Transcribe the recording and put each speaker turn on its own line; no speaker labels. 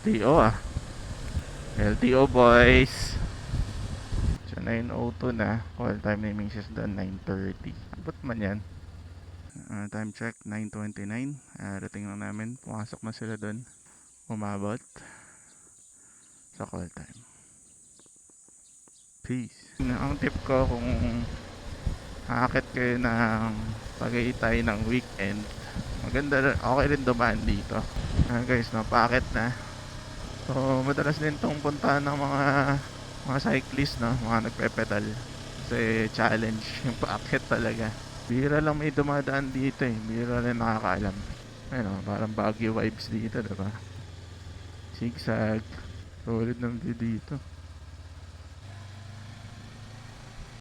LTO ah. LTO boys. So 9:02 na. Call time ni Mrs. doon 9:30. Abot man yan. Time check 9:29. Dating lang namin. Pumasok na sila doon. Umabot sa call time. Peace. Ang tip ko kung aakit kayo ng Tagaytay ng weekend, maganda, okay rin dumaan dito. Guys, napaakit na. So madalas din itong puntahan ng mga cyclist, no? Mga nagpe-pedal. Kasi challenge yung paakit talaga. Bira lang may dumadaan dito eh. Bira lang nakakaalam. Ayun, parang Baguio vibes dito, diba? Zigzag. Solid ng view dito.